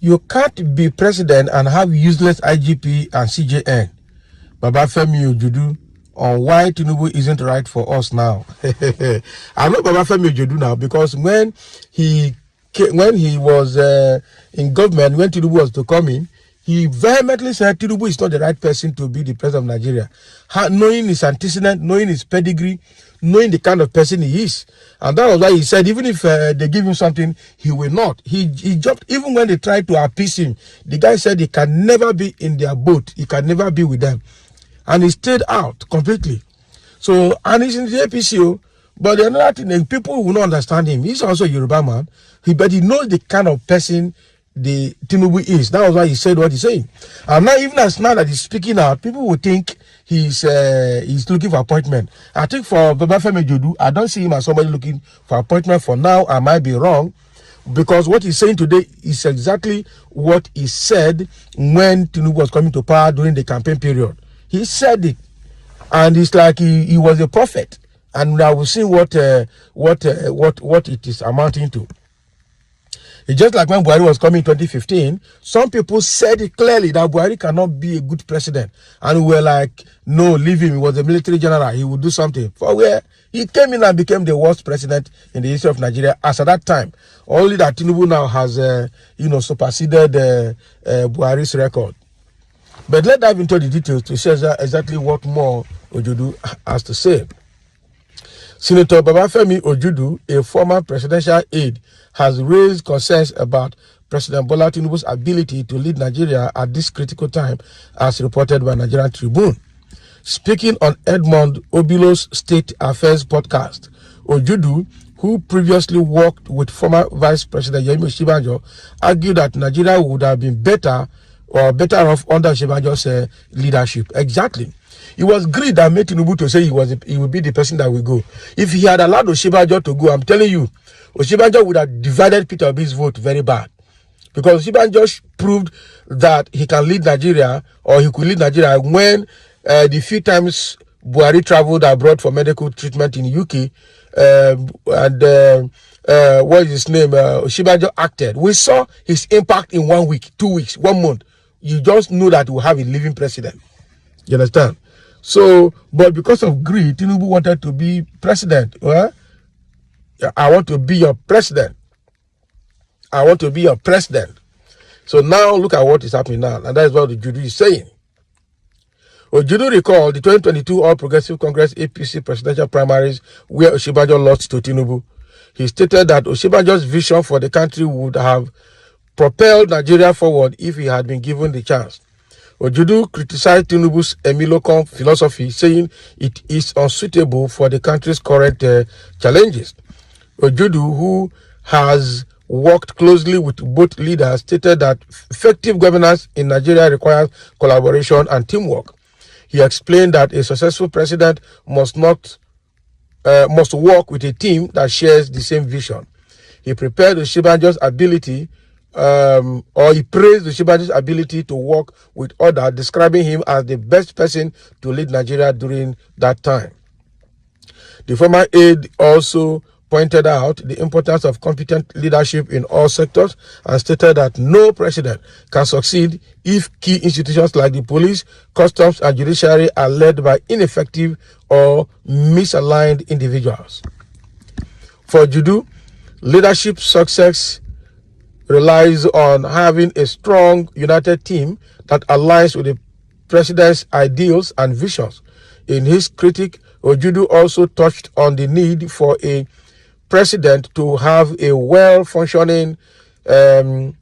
You can't be president and have useless IGP and CJN. Baba Femi Ojudu on why Tinubu isn't right for us now. I know Baba Femi Ojudu now because when he was in government, when Tinubu was to come in, he vehemently said Tinubu is not the right person to be the president of Nigeria. Knowing his antecedent, knowing his pedigree, knowing the kind of person he is. And that was why he said even if they give him something, he will not. He jumped, even when they tried to appease him. The guy said he can never be in their boat. He can never be with them. And he stayed out completely. So, and he's in the APCO. But the another thing, people will not understand him. He's also a Yoruba man. But he knows the kind of person the Tinubu is. That was why he said what he's saying. And now, even as now that he's speaking out, people will think he's looking for appointment. I think for Baba Femi Ojudu, I don't see him as somebody looking for appointment for now. I might be wrong, because what he's saying today is exactly what he said when Tinubu was coming to power during the campaign period. He said it, and it's like he was a prophet. And now we'll see what it is amounting to. It's just like when Buhari was coming in 2015, some people said it clearly that Buhari cannot be a good president. And we were like, no, leave him. He was a military general. He would do something. For where he came in and became the worst president in the history of Nigeria as at that time. Only that Tinubu now has, superseded Buhari's record. But let's dive into the details to see exactly what more Ojudu has to say. Senator Babafemi Ojudu, a former presidential aide, has raised concerns about President Bola Tinubu's ability to lead Nigeria at this critical time, as reported by Nigerian Tribune. Speaking on Edmond Obilo's State Affairs podcast, Ojudu, who previously worked with former Vice President Yemi Osinbajo, argued that Nigeria would have been better off under Osinbajo's leadership. Exactly. It was greed that made Tinubu to say he would be the person that will go. If he had allowed Osinbajo to go, I'm telling you, Osinbajo would have divided Peter Obi's vote very bad. Because Osinbajo proved that he can lead Nigeria, or he could lead Nigeria, when the few times Buhari traveled abroad for medical treatment in the UK, what is his name? Osinbajo acted. We saw his impact in 1 week, 2 weeks, 1 month. You just know that we'll have a living president. You understand? So, but because of greed, Tinubu wanted to be president. Well, I want to be your president. I want to be your president. So now look at what is happening now. And that is what Ojudu is saying. Ojudu recalled the 2022 All Progressive Congress APC presidential primaries where Osinbajo lost to Tinubu. He stated that Osinbajo's vision for the country would have propelled Nigeria forward if he had been given the chance. Ojudu criticized Tinubu's Emilocon philosophy, saying it is unsuitable for the country's current challenges. Ojudu, who has worked closely with both leaders, stated that effective governance in Nigeria requires collaboration and teamwork. He explained that a successful president must work with a team that shares the same vision. He prepared Osinbajo's ability he praised Osinbajo's ability to work with others, describing him as the best person to lead Nigeria during that time. The former aide also pointed out the importance of competent leadership in all sectors and stated that no president can succeed if key institutions like the police, customs, and judiciary are led by ineffective or misaligned individuals. For Ojudu, leadership success relies on having a strong, united team that aligns with the president's ideals and visions. In his critique, Ojudu also touched on the need for a president to have a well-functioning government.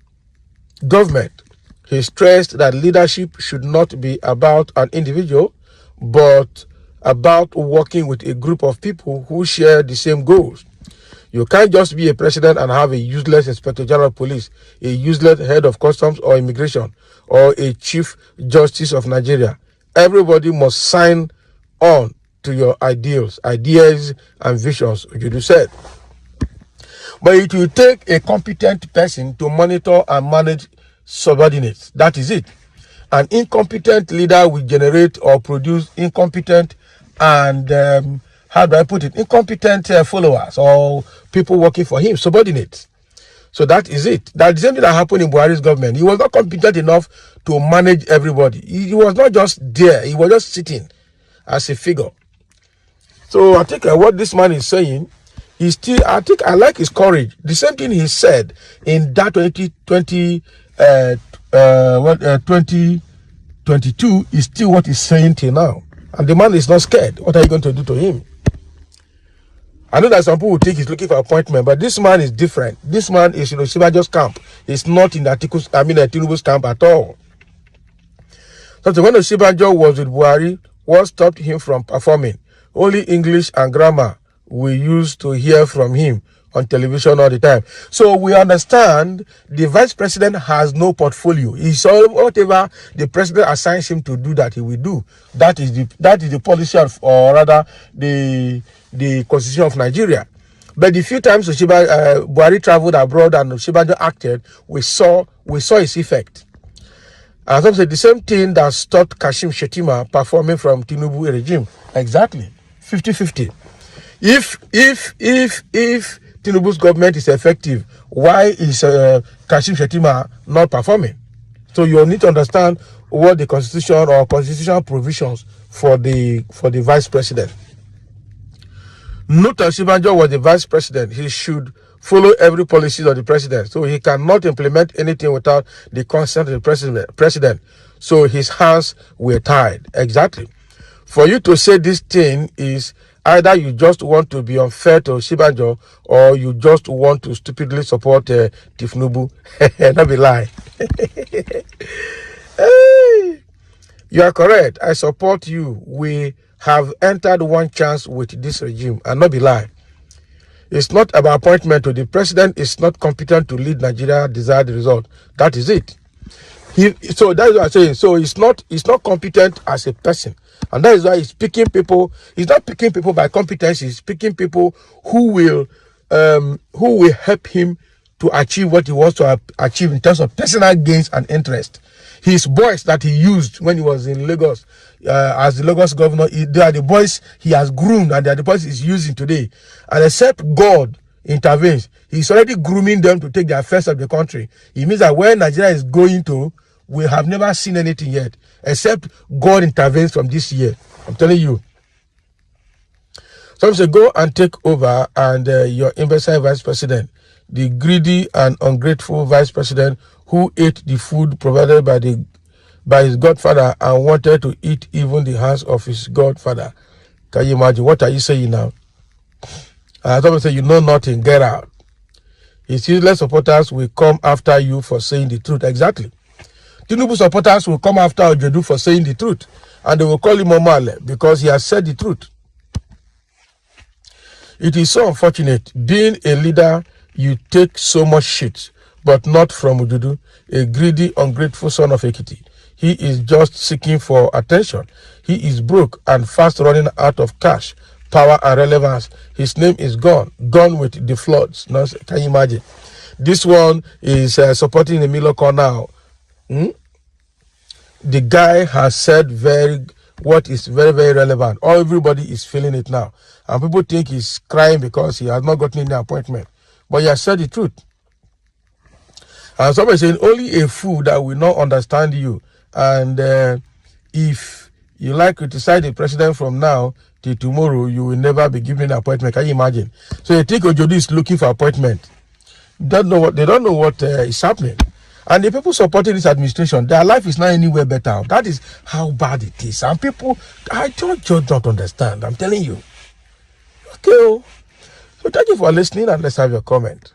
He stressed that leadership should not be about an individual, but about working with a group of people who share the same goals. You can't just be a president and have a useless inspector general of police, a useless head of customs or immigration, or a chief justice of Nigeria. Everybody must sign on to your ideas, and visions, Ojudu said. But it will take a competent person to monitor and manage subordinates. That is it. An incompetent leader will generate or produce incompetent and incompetent followers or people working for him, subordinates. So that is it. That's the same thing that happened in Buhari's government. He was not competent enough to manage everybody. He was not just there. He was just sitting as a figure. So I think what this man is saying, I think I like his courage. The same thing he said in that 2022 is still what he's saying till now. And the man is not scared. What are you going to do to him? I know that some people think he's looking for appointment, but this man is different. This man is in Osinbajo's camp. He's not in Tinubu's camp at all. So when Osinbajo was with Buhari, what stopped him from performing? Only English and grammar we used to hear from him on television all the time. So we understand the vice president has no portfolio. He's all, whatever the president assigns him to do, that he will do. That is the policy of, or rather the constitution of Nigeria. But the few times Buhari traveled abroad and Osinbajo acted, we saw its effect. And some say the same thing that stopped Kashim Shettima performing from Tinubu regime. Exactly. 50-50. If Tinubu's government is effective, why is Kashim Shettima not performing? So you need to understand what the constitution or constitutional provisions for the vice president. Note that Osinbajo was the vice president. He should follow every policy of the president. So he cannot implement anything without the consent of the president. So his hands were tied. Exactly. For you to say this thing is either you just want to be unfair to Osinbajo or you just want to stupidly support Tinubu. Not be lie. Hey, you are correct. I support you. We have entered one chance with this regime, and not be lie. It's not about appointment to the president. Is not competent to lead Nigeria desired result. That is it. So that's what I'm saying. So he's not competent as a person, and that is why he's picking people. He's not picking people by competence. He's picking people who will help him to achieve what he wants to achieve in terms of personal gains and interest. His boys that he used when he was in Lagos as the Lagos governor, they are the boys he has groomed, and they are the boys he's using today. And except God intervenes, he's already grooming them to take the affairs of the country. It means that where Nigeria is going to, we have never seen anything yet, except God intervenes from this year. I'm telling you. Some say go and take over, and your imbecile vice president, the greedy and ungrateful vice president who ate the food provided by his godfather and wanted to eat even the hands of his godfather. Can you imagine? What are you saying now? Someone say, you know nothing, get out. His useless supporters will come after you for saying the truth. Exactly. Tinubu supporters will come after Ojudu for saying the truth, and they will call him Omale because he has said the truth. It is so unfortunate. Being a leader, you take so much shit, but not from Ojudu, a greedy, ungrateful son of Ekiti. He is just seeking for attention. He is broke and fast running out of cash, power, and relevance. His name is gone with the floods. Now, can you imagine? This one is supporting Emilio now. The guy has said what is very, very relevant. Everybody is feeling it now. And people think he's crying because he has not gotten any appointment. But he has said the truth. And somebody saying, only a fool that will not understand you. And if you like to criticize the president from now till tomorrow, you will never be given an appointment. Can you imagine? So you think Ojudu is looking for appointment. They don't know what is happening. And the people supporting this administration, their life is not anywhere better. That is how bad it is. And people, I just don't understand. I'm telling you. Okay. So thank you for listening, and let's have your comment.